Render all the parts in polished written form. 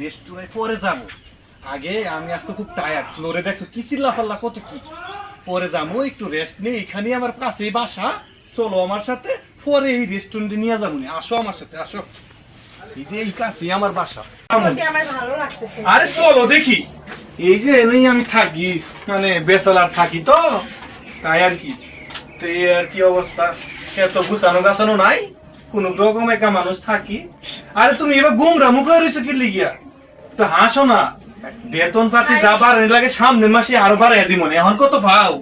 রেস্টুরেন্টে পরে যাবো। আগে আমি আজকে খুব টায়ার্ড, ফ্লোরে দেখছো কি চিল্লাফাল্লা কত কি। পরে যাবো, একটু রেস্ট নেই, এখানে আমার কাছেই বাসা। চলো আমার সাথে, পরে এই রেস্টুরেন্টে নিয়ে যাবো। আসো আমার সাথে, আসো। এই যে এই কাছেই আমার বাসা। আরে চলো দেখি। এই যে এনেই আমি থাকি, মানে বেসালার থাকি তো, তাই আর কি। তো এই আর কি অবস্থা, এত গুছানো গাছানো নাই, কোন রকম একা মানুষ থাকি। আরে তুমি এবার গুমরা মুখে রয়েছো কি লিগিয়া, তো হাসো না। বেতন পাতি যা বাড়ানি লাগে সামনের মাসে আরো বাড়াই দিব না। এখন কত পাও?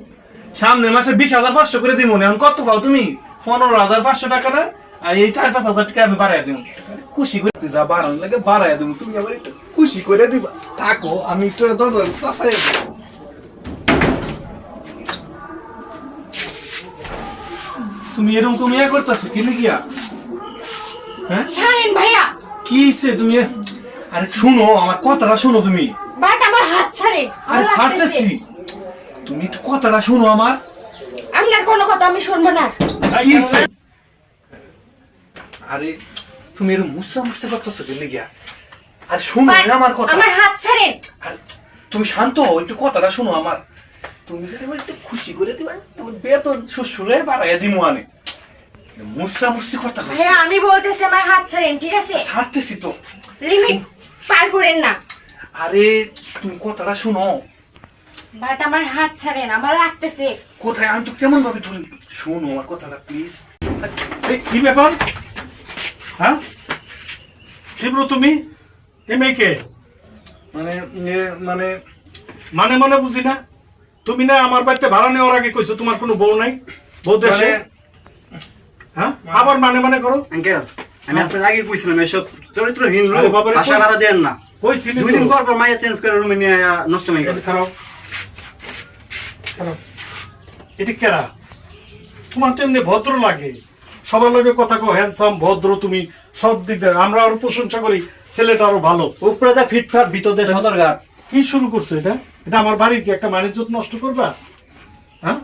সামনের মাসে 20,500 করে দিব না। এখন কত পাও তুমি? 15,500 টাকা না? আর এই 4-5 হাজার টাকা আমি বাড়াই দিব। খুশি করতে যা বাড়ানি লাগে বাড়াই দিব, তুমি আবার একটু খুশি করে দিবা। থাকো, আমি একটু দরজা সাফাই দেব। তুমি এরকম ইয়া করতেছো কি লিগিয়া? হ্যাঁ ছাড়েন ভাইয়া। কি হইছে তুমি? আরে শুনো, আমার কথাটা শুনো তুমি। বাট আমার হাত ছাড়েন। আরে ছাড়তেছি, তুমি একটু কথাটা শুনো আমার। আপনার কোনো কথা আমি শুনবো না। কি হইছে? আরে তুমি এরকম মুসরা মুছতে করতেছো কি লিগিয়া? আরে শুনো না আমার কথা। আমার হাত ছাড়েন। আরে তুমি শান্ত হও, একটু কথাটা শুনো আমার। তুমি যদি আমার একটু খুশি করে দিবা, তোমার বেতন শ্বশুরে বাড়াইয়া দিমু আনে। মুসরা মুছতে করতেছো। ভাইয়া আমি বলতেছি আমার হাত ছাড়েন, ঠিক আছে? ছাড়তেছি তো। লিমিট পার করেন না। আরে তুমি কথাটা শুনো। বাট আমার হাত ছাড়েন, আমার লাগতেছে। কোথায় আমি তো কেমন ভাবে ধরি? শোনো আমার কথাটা প্লিজ। কি ব্যাপার? হ্যাঁ শিবরু, তুমি এ মেয়েকে মানে মানে মানে মনে বুঝি না। তুমি না আমার বাড়িতে ভাড়া নেওয়ার আগে কইছো তোমার কোনো বউ নাই, বউ দেশে। হ্যাঁ আবার মানে মানে করো। আঙ্কেল আমি আপনার আগে কইছিলাম এসব চরিত্রহীন আরে লোক বাবারে, আশা ভাড়া দেন না। কইছিলি 2 দিন পর পর মাইয়া চেঞ্জ করে রুমে নিয়ে নষ্ট হয়ে গেল। খারাপ খারাপ। এটা কেরা? তোমার তো এমনি ভদ্র লাগে, সবার লগে কথা কো, হ্যান্ডসাম ভদ্র, তুমি সব দিক দিয়ে আমরা আরো প্রশংসা করি, ছেলেটা আরো ভালো। উপরে যা ফিটফাট ভিতরে সদরঘাট। কি শুরু করছো এটা? এটা আমার বাড়ির কি একটা মানিজ্যত নষ্ট করবা? হ্যাঁ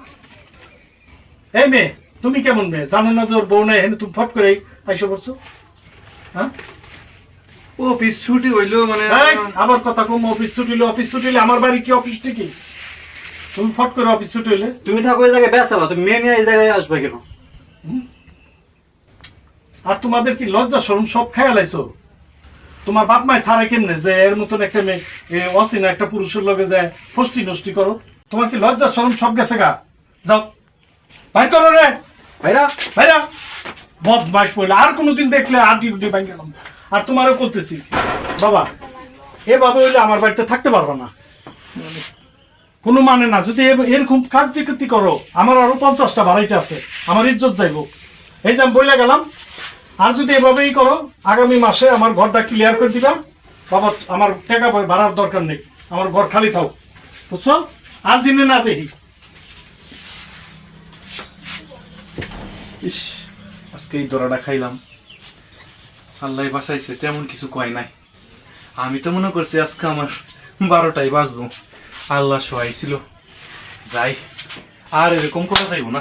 এই মেয়ে, তুমি কেমন মেয়ে? জানো না যে ওর বউ নাই, তুমি ফট করে আইসা করছো? হ্যাঁ অফিস ছুটি হইলো মানে আবার কথা কম। অফিস ছুটি হইলে অফিস ছুটি হইলে আমার বাড়ি কি অফিস নাকি? তুমি ফট করে অফিস ছুটি হইলে তুমি থাকো এই জায়গায় বেচালা, তুমি মেয়ে নিয়ে এই জায়গায় আসবে কেন? আর তোমাদের কি লজ্জা শরম সব খেয়াল আইছো? তোমার বাপ মায় ছাড়া কেমনে যে এর মতন একটা মেয়ে অচেনা একটা পুরুষের লগে যায় ফষ্টি নষ্টি করো? তোমার কি লজ্জা শরম সব গেছে গা? যাও ভাই করো রে ভাইরা ভাইরা। বদমাস পড়লে আর কোনোদিন দেখলে আর ডিউটি ভাই গেলাম। আর তোমারও করতেছি বাবা, এভাবে হইলে আমার বাড়িতে থাকতে পারবে না, কোনো মানে না। যদি এরকম কার্যকৃতি করো, আমার আরো 50টা ভাড়াইতে আছে, আমার ইজ্জত যাইব। এই যে আমি বইলা গেলাম, আর যদি এভাবেই করো আগামী মাসে আমার ঘরটা ক্লিয়ার করে দিবা বাবা। আমার টাকা ভাড়ার দরকার নেই, আমার ঘর খালি থাও, বুঝছো? আর জিনে না দেখি। ইস, আজকে এই দরাটা খাইলাম, আল্লাহ বাঁচাইছে, তেমন কিছু কয় নাই। আমি তো মনে করছি আজকে আমার 12টায় বাজবো। আল্লাহ সহায় ছিল। যাই, আর এরকম করা যাইব না।